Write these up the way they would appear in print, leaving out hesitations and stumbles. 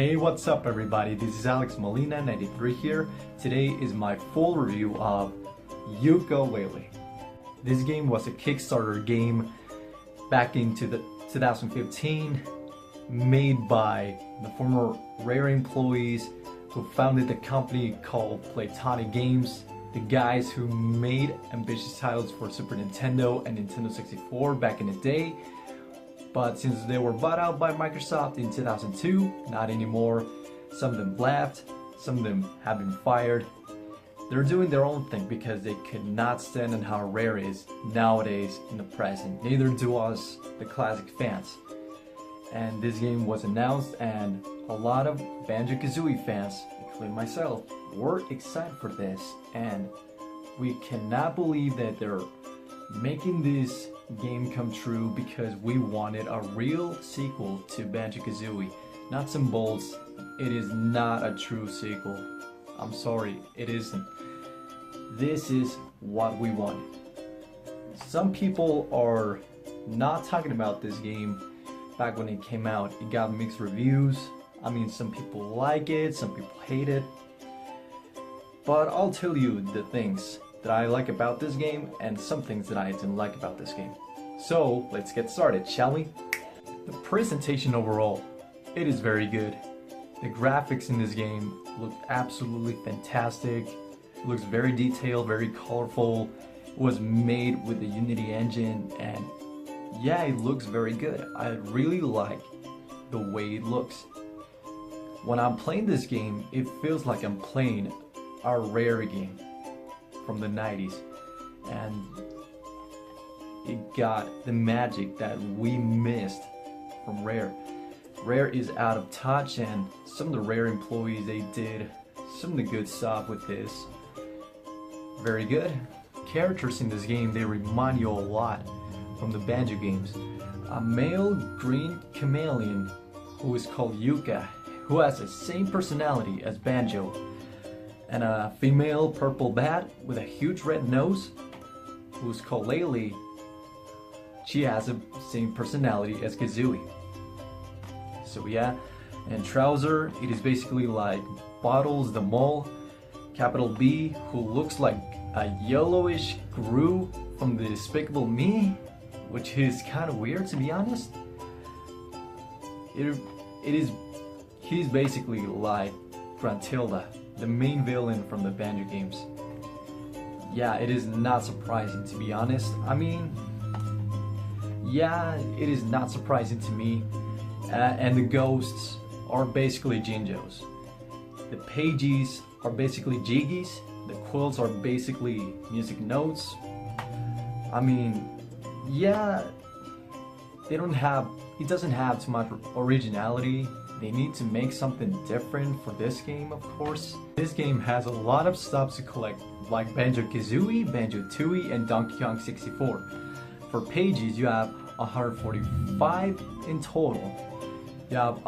Hey, what's up everybody? This is Alex Molina 93 here. Today is my full review of Yooka-Laylee. This game was a Kickstarter game back in 2015, made by the former Rare employees who founded the company called Collectathon Games, the guys who made ambitious titles for Super Nintendo and Nintendo 64 back in the day. But since they were bought out by Microsoft in 2002, not anymore. Some of them left, some of them have been fired. They're doing their own thing because they could not stand on how Rare is nowadays in the present. Neither do us, the classic fans. And this game was announced and a lot of Banjo-Kazooie fans, including myself, were excited for this. And we cannot believe that they're making this game come true because we wanted a real sequel to Banjo-Kazooie, not some bolts. It is not a true sequel. I'm sorry, it isn't. This is what we wanted. Some people are not talking about this game. Back when it came out, it got mixed reviews. I mean, some people like it, some people hate it. But I'll tell you the things that I like about this game and some things that I didn't like about this game. So let's get started, shall we? The presentation overall, it is very good. The graphics in this game look absolutely fantastic. It looks very detailed, very colorful. It was made with the Unity engine and yeah, it looks very good. I really like the way it looks. When I'm playing this game, it feels like I'm playing a Rare game from the 90s, and it got the magic that we missed from Rare. Rare is out of touch, and some of the Rare employees, they did some of the good stuff with this. Very good. Characters in this game, they remind you a lot from the Banjo games. A male green chameleon who is called Yooka, who has the same personality as Banjo, and a female purple bat with a huge red nose who's called Laylee. She has the same personality as Kazooie. So yeah, and Trouser, it is basically like Bottles the Mole, capital B, who looks like a yellowish Gru from the Despicable Me, which is kind of weird to be honest. He's basically like Gruntilda, the main villain from the Banjo games. Yeah, it is not surprising to be honest. I mean, yeah, it is not surprising to me. And the ghosts are basically Jinjos. The pages are basically Jiggies. The quills are basically music notes. I mean, yeah, it doesn't have too much originality. They need to make something different for this game, of course. This game has a lot of stuff to collect, like Banjo-Kazooie, Banjo-Tooie, and Donkey Kong 64. For pages, you have 145 in total. You have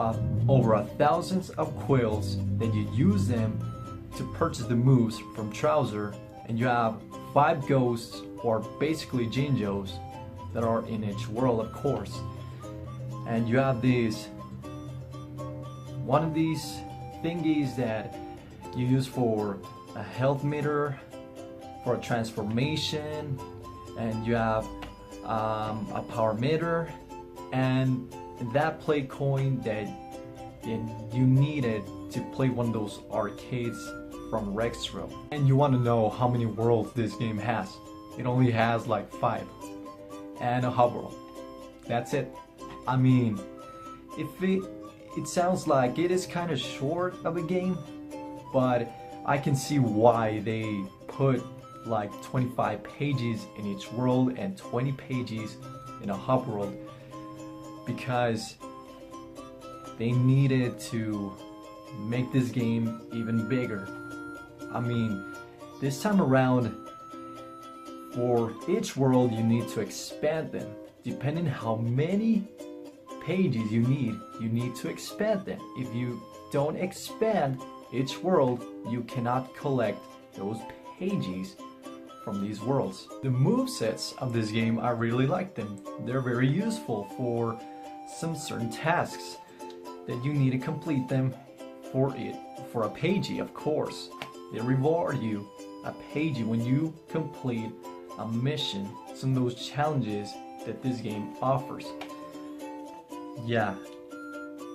over 1,000 of quills, then you use them to purchase the moves from Trouser, and you have 5 ghosts, or basically Jinjos, that are in each world, of course. And you have one of these thingies that you use for a health meter, for a transformation, and you have a power meter, and that play coin that you needed to play one of those arcades from Rextro. And you want to know how many worlds this game has. It only has like 5 and a hub world. That's it. I mean, it sounds like it is kind of short of a game, but I can see why they put like 25 pages in each world and 20 pages in a hub world, because they needed to make this game even bigger. I mean, this time around, for each world you need to expand them. Depending how many pages you need to expand them. If you don't expand each world, you cannot collect those pages from these worlds. The movesets of this game, I really like them. They're very useful for some certain tasks. that you need to complete them for a pagey, of course. They reward you a pagey when you complete a mission, some of those challenges that this game offers. Yeah,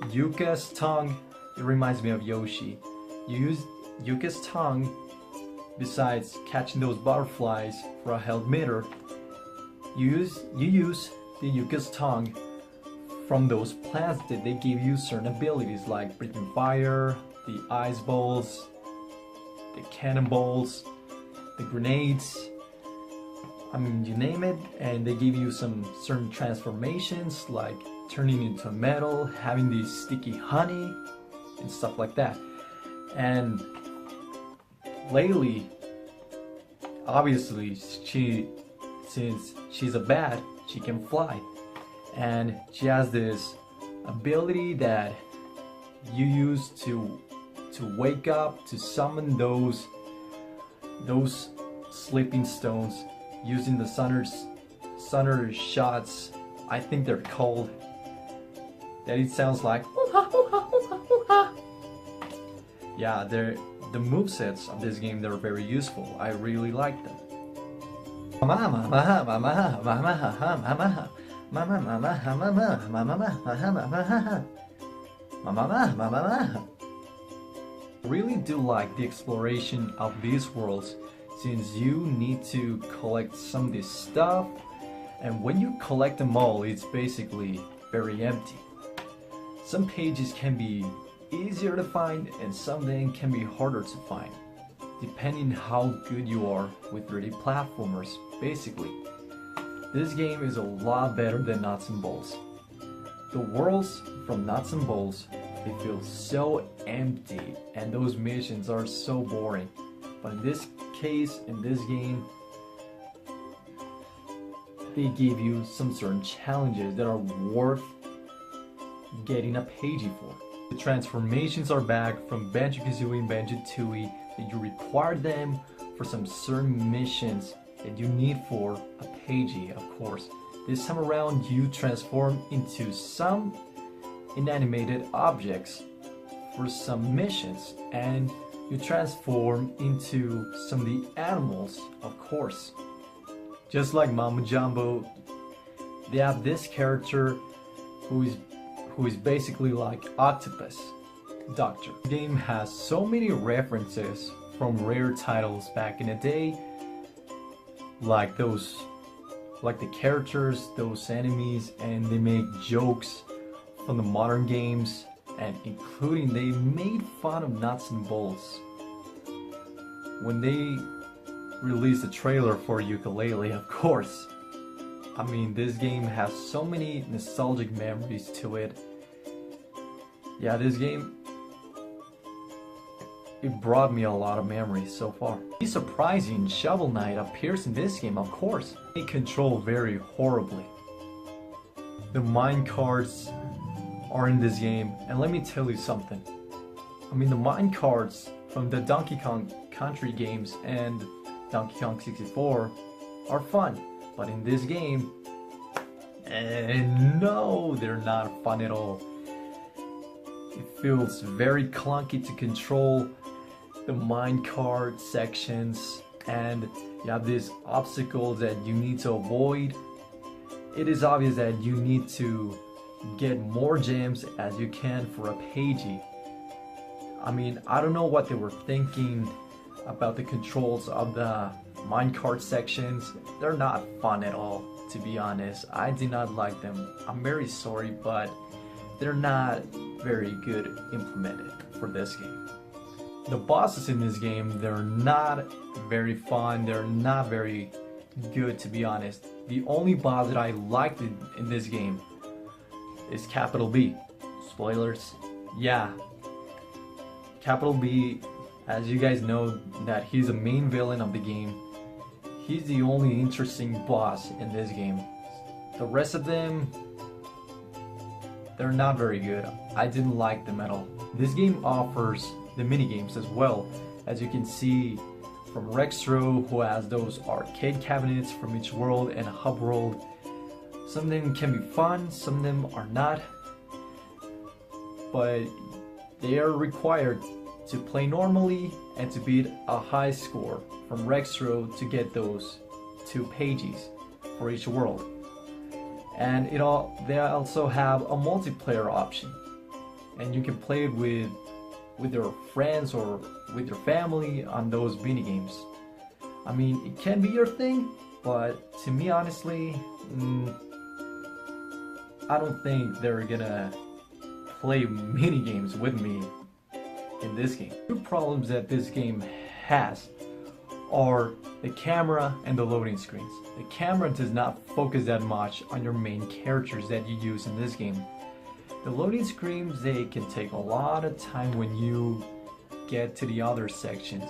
Yuka's tongue, it reminds me of Yoshi. You use Yuka's tongue, besides catching those butterflies for a health meter, you use the Yuka's tongue from those plants that they give you certain abilities like breathing fire, the ice balls, the cannonballs, the grenades, I mean you name it, and they give you some certain transformations like turning into metal, having these sticky honey and stuff like that. And Laylee, obviously since she's a bat, she can fly, and she has this ability that you use to wake up, to summon those sleeping stones using the Sunner shots, I think they're called, that it sounds like yeah, the movesets of this game, they're very useful. I really like them. I really do like the exploration of these worlds, since you need to collect some of this stuff, and when you collect them all, it's basically very empty. Some pages can be easier to find and some of them can be harder to find, depending how good you are with 3D platformers. Basically, this game is a lot better than Nuts and Bolts. The worlds from Nuts and Bolts, they feel so empty and those missions are so boring. But in this case, in this game, they give you some certain challenges that are worth getting a pagey for. The transformations are back from Banjo-Kazooie and Banjo-Tooie, that you require them for some certain missions that you need for a pagey, of course. This time around, you transform into some inanimated objects for some missions, and you transform into some of the animals, of course. Just like Mama Jumbo, they have this character who is basically like Octopus Doctor. The game has so many references from rare titles back in the day, like the characters, those enemies, and they make jokes from the modern games, and including they made fun of Nuts and Bolts when they released the trailer for Yooka-Laylee, of course. I mean, this game has so many nostalgic memories to it. Yeah, this game, it brought me a lot of memories so far. It's surprising Shovel Knight appears in this game, of course. They control very horribly. The minecarts are in this game, and let me tell you something. I mean, the minecarts from the Donkey Kong Country games and Donkey Kong 64 are fun, but in this game, no, they're not fun at all. It feels very clunky to control the minecart sections, and you have these obstacles that you need to avoid. It is obvious that you need to get more gems as you can for a pagey. I mean, I don't know what they were thinking about the controls of the minecart sections. They're not fun at all, to be honest. I did not like them. I'm very sorry, but they're not very good implemented for this game. The bosses in this game, they're not very fun. They're not very good, to be honest. The only boss that I liked in this game is Capital B. Spoilers. Yeah. Capital B, as you guys know, that he's the main villain of the game. He's the only interesting boss in this game. The rest of them, they're not very good. I didn't like them at all. This game offers the minigames as well, as you can see from Rexro, who has those arcade cabinets from each world and a hub world. Some of them can be fun, some of them are not. but they are required to play normally and to beat a high score from Rexro to get those 2 pages for each world. And they also have a multiplayer option, and you can play it with your friends or with your family on those mini games. I mean, it can be your thing, but to me honestly, I don't think they're gonna play mini games with me in this game. 2 problems that this game has are the camera and the loading screens. The camera does not focus that much on your main characters that you use in this game. The loading screens, they can take a lot of time when you get to the other sections.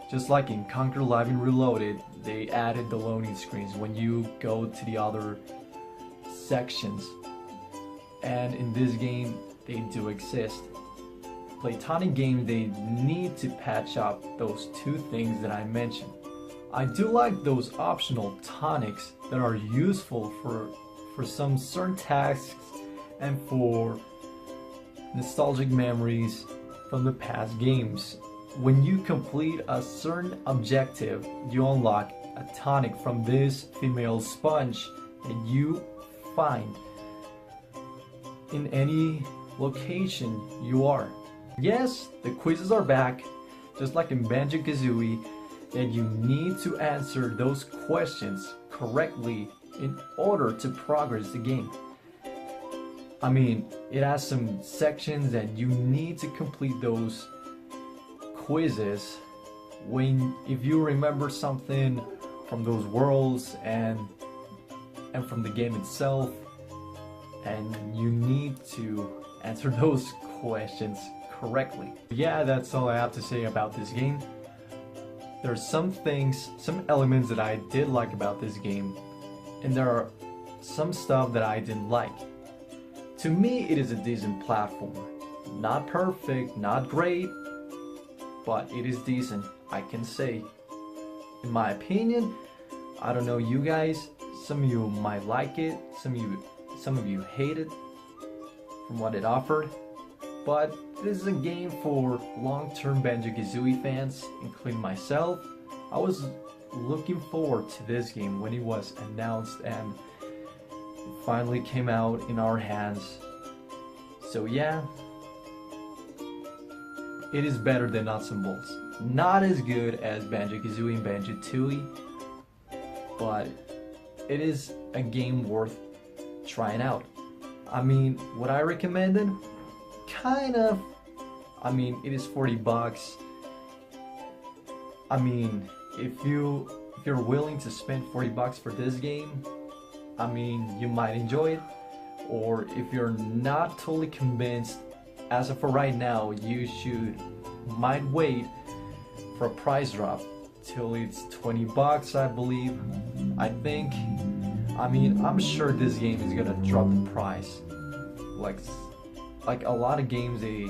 Just like in Conquer Live and Reloaded, they added the loading screens when you go to the other sections. And in this game, they do exist. Playtonic games, they need to patch up those 2 things that I mentioned. I do like those optional tonics that are useful for some certain tasks and for nostalgic memories from the past games. When you complete a certain objective, you unlock a tonic from this female sponge that you find in any location you are. Yes, the quizzes are back, just like in Banjo-Kazooie, and you need to answer those questions correctly in order to progress the game. I mean, it has some sections that you need to complete those quizzes if you remember something from those worlds and from the game itself, and you need to answer those questions correctly. Yeah, that's all I have to say about this game. There's some elements that I did like about this game, and there are some stuff that I didn't like. To me, it is a decent platformer. Not perfect, not great, but it is decent, I can say. In my opinion, I don't know you guys, some of you might like it, some of you hate it from what it offered, but this is a game for long-term Banjo-Kazooie fans, including myself. I was looking forward to this game when it was announced and it finally came out in our hands. So yeah, it is better than Nuts and Bolts. Not as good as Banjo-Kazooie and Banjo-Tooie, but it is a game worth trying out. I mean, would I recommend it? Kind of. I mean, it is 40 bucks. I mean, if you're willing to spend 40 bucks for this game, I mean, you might enjoy it. Or if you're not totally convinced, as of for right now, you might wait for a price drop till it's 20 bucks, I believe. I think. I mean, I'm sure this game is gonna drop in price. Like a lot of games, they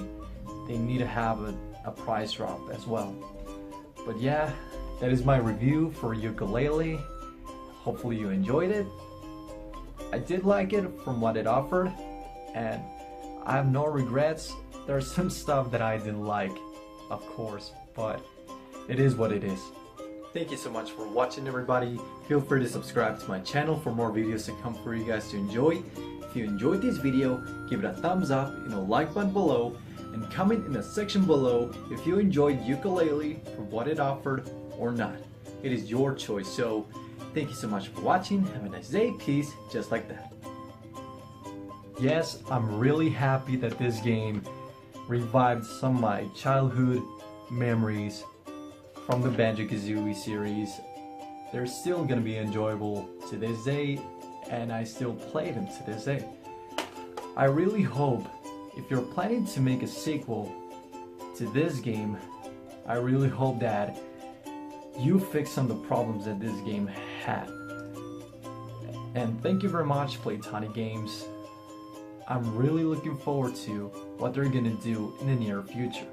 need to have a price drop as well. But yeah, that is my review for Yooka-Laylee. Hopefully you enjoyed it. I did like it from what it offered, and I have no regrets. There's some stuff that I didn't like, of course, but it is what it is. Thank you so much for watching, everybody. Feel free to subscribe to my channel for more videos to come for you guys to enjoy. If you enjoyed this video, give it a thumbs up in the like button below, and comment in the section below if you enjoyed Yooka-Laylee for what it offered or not. It is your choice. So thank you so much for watching. Have a nice day. Peace. Just like that. Yes, I'm really happy that this game revived some of my childhood memories from the Banjo-Kazooie series. They're still gonna be enjoyable to this day, and I still play them to this day. I really hope, if you're planning to make a sequel to this game, I really hope that you fix some of the problems that this game had. And thank you very much, Playtonic Games. I'm really looking forward to what they're gonna do in the near future.